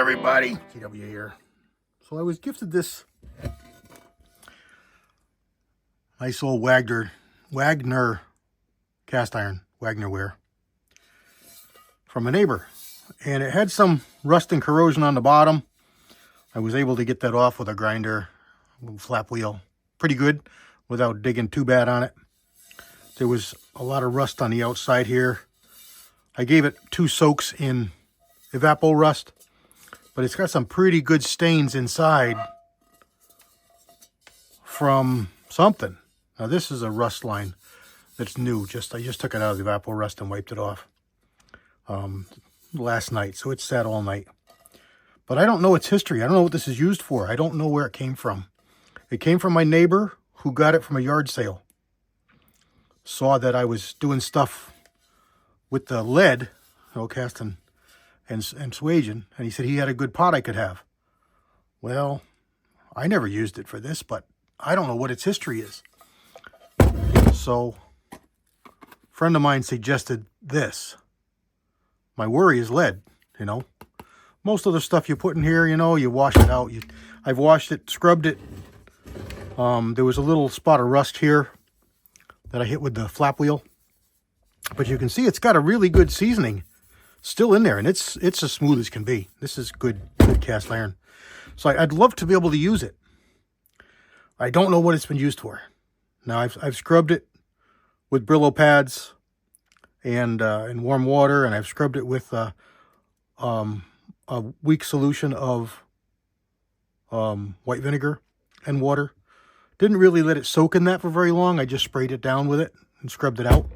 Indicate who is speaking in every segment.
Speaker 1: everybody? TW here. So I was gifted this nice old Wagner cast iron, Wagner ware, from a neighbor. And it had some rust and corrosion on the bottom. I was able to get that off with a grinder, a little flap wheel. Pretty good without digging too bad on it. There was a lot of rust on the outside here. I gave it 2 soaks in Evapo Rust, but it's got some pretty good stains inside from something. Now this is a rust line that's new. I just took it out of the Evapo Rust and wiped it off last night, so it sat all night. But I don't know its history. I don't know what this is used for. I don't know where it came from. It came from my neighbor who got it from a yard sale. Saw that I was doing stuff with the lead, casting and suasion, and he said he had a good pot I could have. Well, I never used it for this, but I don't know what its history is. So, a friend of mine suggested this. My worry is lead, Most of the stuff you put in here, you wash it out. I've washed it, scrubbed it. There was a little spot of rust here that I hit with the flap wheel. But you can see it's got a really good seasoning still in there, and it's as smooth as can be. This is good cast iron. So I'd love to be able to use it. I don't know what it's been used for. Now I've scrubbed it with Brillo pads and in warm water, and I've scrubbed it with a weak solution of white vinegar and water. Didn't really let it soak in that for very long. I just sprayed it down with it and scrubbed it out.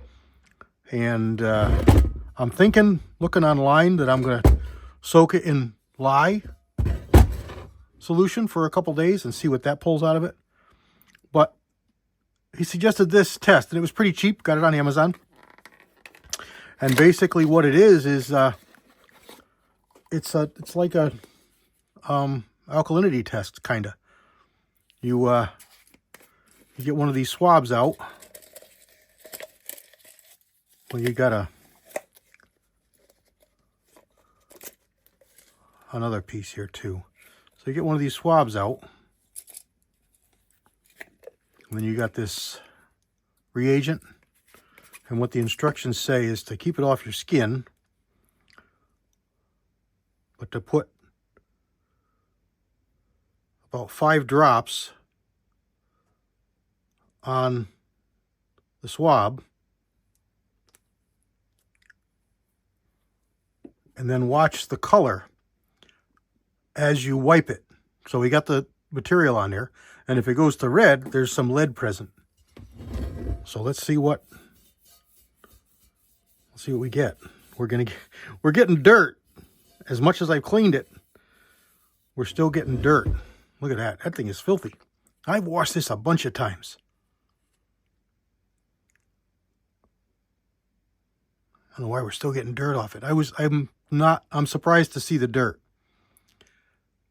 Speaker 1: And I'm thinking, looking online, that I'm going to soak it in LYE solution for a couple days and see what that pulls out of it. But he suggested this test, and it was pretty cheap. Got it on Amazon. And basically what it is it's like a alkalinity test, kind of. You get one of these swabs out. Well, you got another piece here too. So you get one of these swabs out. And then you got this reagent. And what the instructions say is to keep it off your skin, but to put about 5 drops on the swab, and then watch the color as you wipe it. So we got the material on there, and if it goes to red, there's some lead present. So let's see what we get. We're getting dirt. As much as I've cleaned it, we're still getting dirt. Look at that. That thing is filthy. I've washed this a bunch of times. I don't know why we're still getting dirt off it. I'm surprised to see the dirt.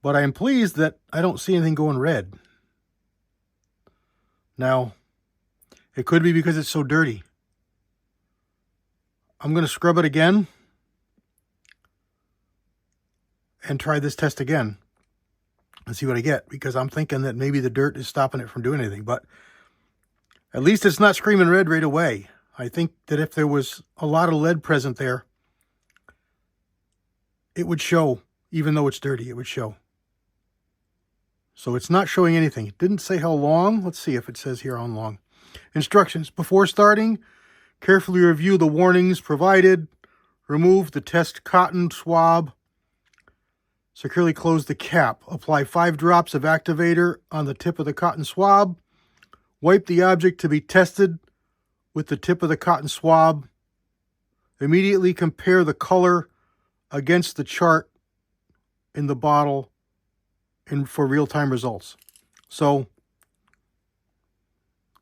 Speaker 1: But I am pleased that I don't see anything going red. Now, it could be because it's so dirty. I'm going to scrub it again and try this test again and see what I get, because I'm thinking that maybe the dirt is stopping it from doing anything. But at least it's not screaming red right away. I think that if there was a lot of lead present there, it would show. Even though it's dirty, it would show. So it's not showing anything. It didn't say how long. Let's see if it says here how long. Instructions. Before starting, carefully review the warnings provided. Remove the test cotton swab. Securely close the cap. Apply 5 drops of activator on the tip of the cotton swab. Wipe the object to be tested with the tip of the cotton swab. Immediately compare the color against the chart in the bottle for real-time results. So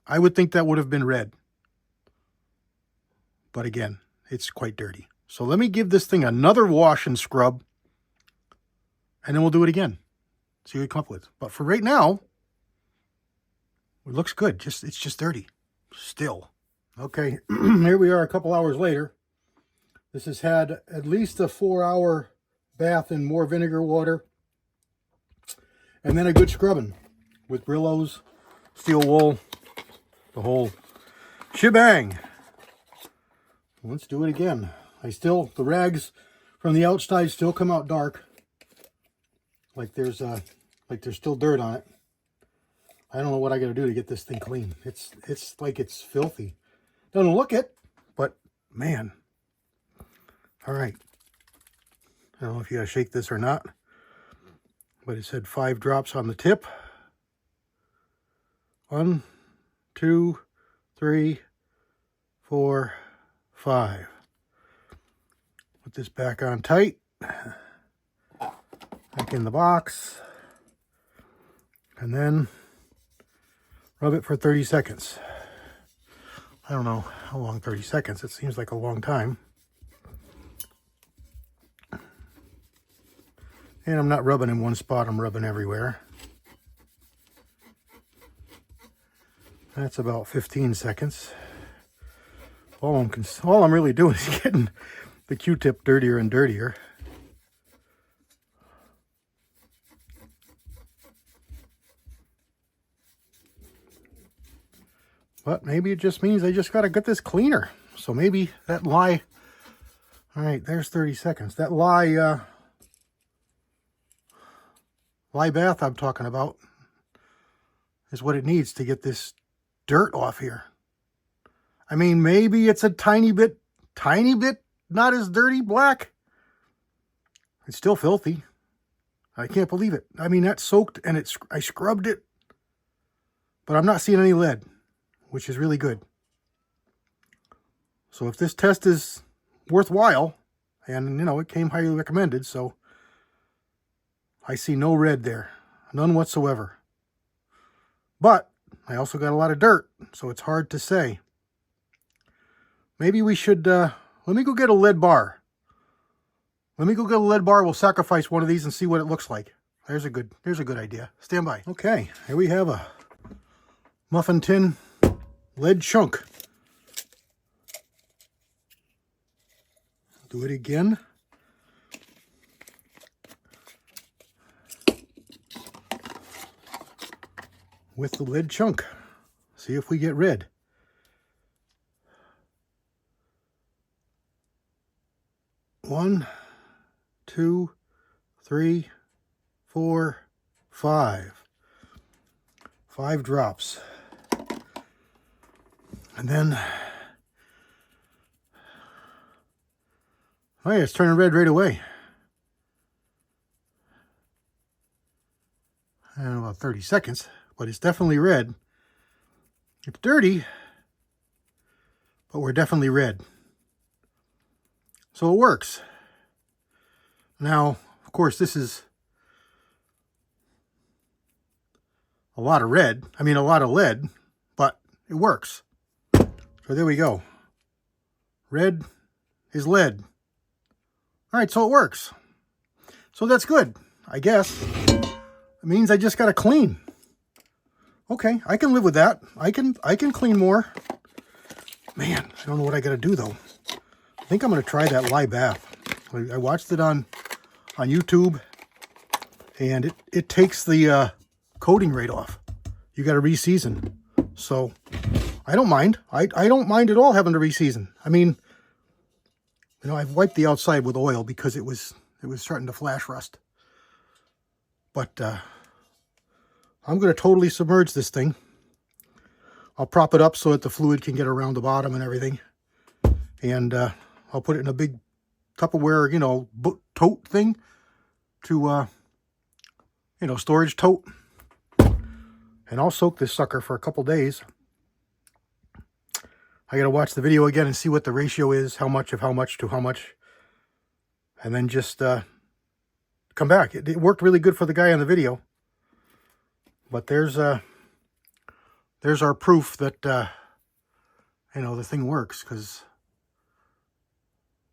Speaker 1: I would think that would have been red. But again, it's quite dirty. So let me give this thing another wash and scrub, and then we'll do it again. See what we come up with. But for right now, it looks good. It's just dirty. Still. Okay, here we are a couple hours later. This has had at least a 4-hour bath in more vinegar water. And then a good scrubbing with Brillo's, steel wool, the whole shebang. Let's do it again. The rags from the outside still come out dark. Like there's still dirt on it. I don't know what I gotta do to get this thing clean. It's like it's filthy. Doesn't look it, but man. All right. I don't know if you gotta shake this or not, but it said 5 drops on the tip. 1, 2, 3, 4, 5. Put this back on tight. Back in the box. And then rub it for 30 seconds. I don't know how long 30 seconds. It seems like a long time. And I'm not rubbing in one spot. I'm rubbing everywhere. That's about 15 seconds. All I'm really doing is getting the Q-tip dirtier and dirtier. But maybe it just means I just got to get this cleaner. So maybe that LYE... All right, there's 30 seconds. That LYE Bath I'm talking about is what it needs to get this dirt off here. I mean, maybe it's a tiny bit not as dirty black. It's still filthy. I can't believe it. I mean, that's soaked and I scrubbed it. But I'm not seeing any lead, which is really good. So if this test is worthwhile, and you know, it came highly recommended, so I see no red there. None whatsoever. But I also got a lot of dirt, so it's hard to say. Maybe we should, let me go get a lead bar. Let me go get a lead bar. We'll sacrifice one of these and see what it looks like. There's a good idea. Stand by. Okay, here we have a muffin tin lead chunk. Do it again. With the lead chunk. See if we get red. One, 2, 3, 4, 5. 5 drops. And then, oh yeah, it's turning red right away. I don't know, about 30 seconds, but it's definitely red. It's dirty, but we're definitely red. So it works. Now, of course, this is a lot of red. I mean, a lot of lead, but it works. So there we go. Red is lead. All right, so it works. So that's good, I guess. It means I just got to clean. Okay, I can live with that. I can clean more. Man, I don't know what I got to do though. I think I'm going to try that LYE Bath. I watched it on YouTube, and it takes the coating right off. You got to re-season. So I don't mind. I don't mind at all having to re-season. I mean, you know, I've wiped the outside with oil because it was starting to flash rust. But I'm going to totally submerge this thing. I'll prop it up so that the fluid can get around the bottom and everything. And I'll put it in a big Tupperware, you know, tote thing to, you know, storage tote. And I'll soak this sucker for a couple days. I got to watch the video again and see what the ratio is, how much of how much to how much. And then just come back. It worked really good for the guy on the video. But there's our proof that, you know, the thing works, because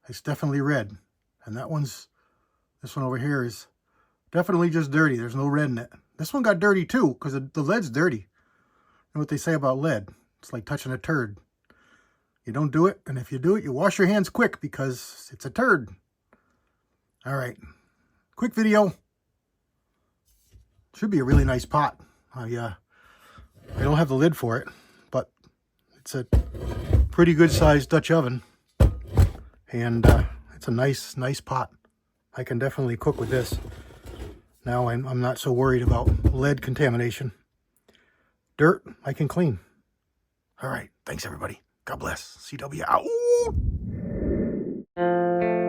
Speaker 1: it's definitely red. And this one over here is definitely just dirty. There's no red in it. This one got dirty too, because the lead's dirty. You know what they say about lead? It's like touching a turd. You don't do it, and if you do it, you wash your hands quick because it's a turd. All right, quick video. Should be a really nice pot. I don't have the lid for it, but it's a pretty good sized Dutch oven, and it's a nice pot. I can definitely cook with this. Now I'm not so worried about lead contamination. Dirt, I can clean. All right, thanks everybody. God bless. CW out.